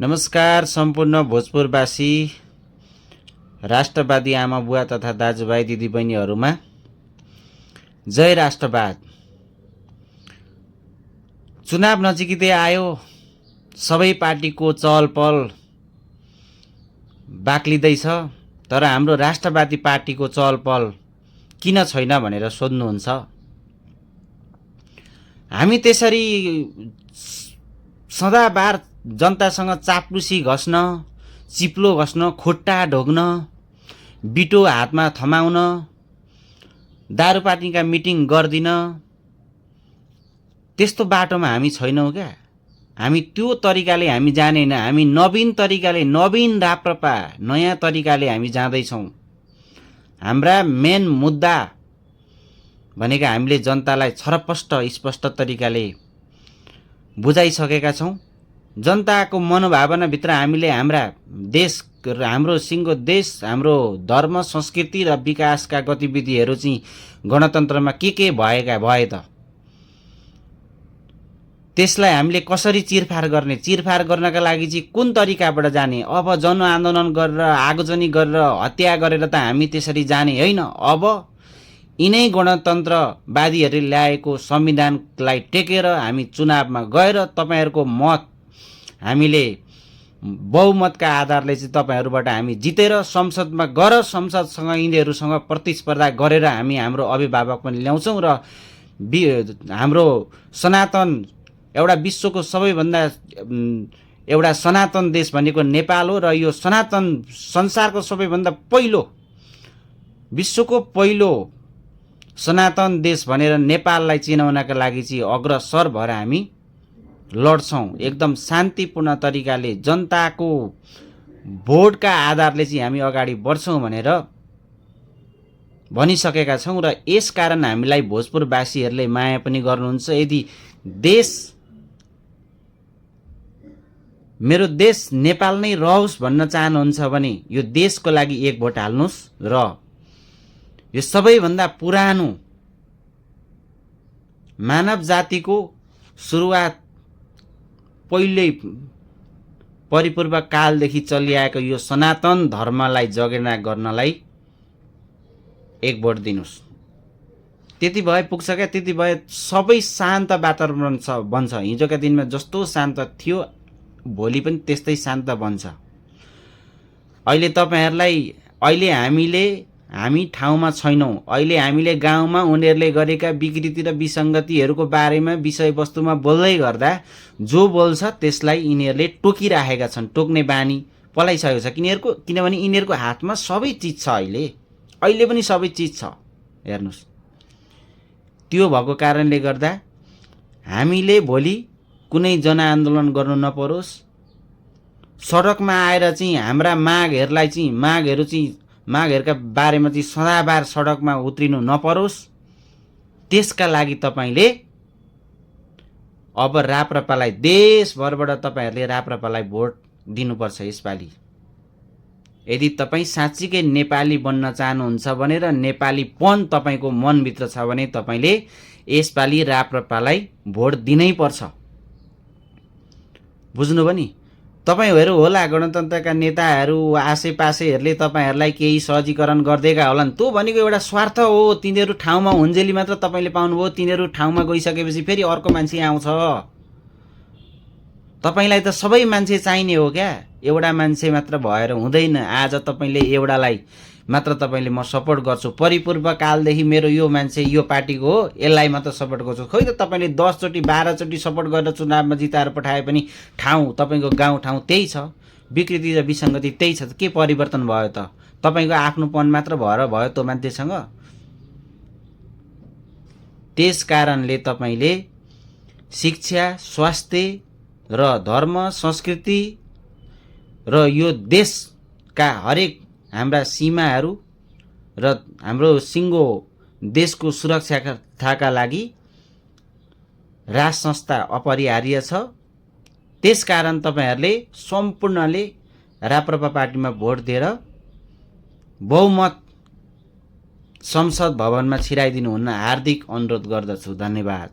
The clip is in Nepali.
नमस्कार सम्पूर्ण भोजपुरवासी राष्ट्रवादी आमा बुवा तथा दाजुभाइ दिदीबहिनीहरूमा जय राष्ट्रवाद। चुनाव नजिकै आयो, सबै पार्टीको चहलपहल बाक्लिँदैछ, तर हाम्रो राष्ट्रवादी पार्टीको चहलपहल किन छैन भनेर सोध्नुहुन्छ। हामी त्यसरी सदाबार जनतासँग चाप्लुसी घस्न, चिप्लो घस्न, खुट्टा ढोग्न, बिटो हातमा थमाउन, दारू पार्टीका मिटिङ गर्दिन, त्यस्तो बाटोमा हामी छैनौँ क्या। हामी त्यो तरिकाले हामी जानेन। हामी नवीन तरिकाले, नवीन राप्रपा, नयाँ तरिकाले हामी जाँदैछौँ। हाम्रा मेन मुद्दा भनेको हामीले जनतालाई छरपष्ट स्पष्ट तरिकाले बुझाइसकेका छौँ। जनताको मनोभावनाभित्र हामीले हाम्रा देश, हाम्रो सिङ्गो देश, हाम्रो धर्म, संस्कृति र विकासका गतिविधिहरू चाहिँ गणतन्त्रमा के भए त त्यसलाई हामीले कसरी चिरफार गर्ने, चिरफार गर्नका लागि चाहिँ कुन तरिकाबाट जाने। अब जनआन्दोलन गरेर, आगोजनी गरेर, हत्या गरेर त हामी त्यसरी जाने होइन। अब यिनै गणतन्त्रवादीहरूले ल्याएको संविधानलाई टेकेर हामी चुनावमा गएर तपाईँहरूको मत हामीले बहुमतका आधारले चाहिँ तपाईँहरूबाट हामी जितेर संसदमा गएर संसदसँग यिनीहरूसँग प्रतिस्पर्धा गरेर हामी हाम्रो अभिभावक पनि ल्याउँछौँ र हाम्रो सनातन एउटा विश्वको सबैभन्दा एउटा सनातन देश भनेको नेपाल हो र यो सनातन संसारको सबैभन्दा पहिलो, विश्वको पहिलो सनातन देश भनेर नेपाललाई चिनाउनका लागि चाहिँ अग्रसर भएर हामी लड्छौँ। एकदम शान्तिपूर्ण तरिकाले जनताको भोटका आधारले चाहिँ हामी अगाडि बढ्छौँ भनेर भनिसकेका छौँ र यसकारण हामीलाई भोजपुरवासीहरूले माया पनि गर्नुहुन्छ। यदि देश, मेरो देश नेपाल नै रहोस् भन्न चाहनुहुन्छ भने यो देशको लागि एक भोट हाल्नुहोस् र यो सबैभन्दा पुरानो मानव जातिको सुरुवात पहिल्यै परिपूर्व कालदेखि चलिआएको यो सनातन धर्मलाई जगेर्ना गर्नलाई एक भोट दिनुहोस्। त्यति भए पुग्छ क्या। त्यति भए सबै शान्त वातावरण बन्छ। हिजोका दिनमा जस्तो शान्त थियो भोलि पनि त्यस्तै शान्त बन्छ। अहिले तपाईँहरूलाई, अहिले हामी ठाउँमा छैनौँ। अहिले हामीले गाउँमा उनीहरूले गरेका विकृति र विसङ्गतिहरूको बारेमा विषयवस्तुमा बोल्दै गर्दा जो बोल्छ त्यसलाई यिनीहरूले टोकिराखेका छन्। टोक्ने बानी पलाइसकेको छ किनभने यिनीहरूको हातमा सबै चिज छ। अहिले पनि सबै चिज छ। हेर्नुहोस्, त्यो भएको कारणले गर्दा हामीले भोलि कुनै जनआन्दोलन गर्नु नपरोस्, सडकमा आएर चाहिँ हाम्रा मागहरूका बारेमा चाहिँ सदाबार सडकमा उत्रिनु नपरोस्, त्यसका लागि तपाईँले अब राप्रपालाई, देशभरबाट तपाईँहरूले राप्रपालाई भोट दिनुपर्छ यसपालि। यदि तपाईँ साँच्चीकै नेपाली बन्न चाहनुहुन्छ भने र नेपालीपन तपाईँको मनभित्र छ भने तपाईँले यसपालि राप्रपालाई भोट दिनै पर्छ। बुझ्नुभयो नि? तपाईँहरू होला गणतन्त्रका नेताहरू, आसेपासेहरूले तपाईँहरूलाई केही सहजीकरण गर्दैका होलान्। त्यो भनेको एउटा स्वार्थ हो। तिनीहरू ठाउँमा हुन्जेली मात्र तपाईँले पाउनुभयो। तिनीहरू ठाउँमा गइसकेपछि फेरि अर्को मान्छे आउँछ। तपाईँलाई त सबै मान्छे चाहिने हो क्या। एउटा मान्छे मात्र भएर हुँदैन। आज तपाईँले एउटालाई मात्र तपाईँले म सपोर्ट गर्छु, परिपूर्व कालदेखि मेरो यो मान्छे यो पार्टीको हो, यसलाई मात्र सपोर्ट गर्छु। खोइ त तपाईँले 10 चोटि 12 चोटि सपोर्ट गरेर चुनावमा जिताएर पठाए पनि ठाउँ, तपाईँको गाउँ ठाउँ त्यही छ। विकृति र विसङ्गति त्यही छ। के परिवर्तन भयो त? तपाईँको आफ्नोपन मात्र भएर भयो त्यो मान्छेसँग? त्यस कारणले तपाईँले शिक्षा, स्वास्थ्य र धर्म, संस्कृति र यो देशका हरेक हाम्रा सीमाहरू र हाम्रो सिङ्गो देशको सुरक्षाका लागि राज संस्था अपरिहार्य छ। त्यसकारण तपाईँहरूले सम्पूर्णले राप्रपा पार्टीमा भोट दिएर बहुमत संसद भवनमा छिराइदिनु हुन हार्दिक अनुरोध गर्दछु। धन्यवाद।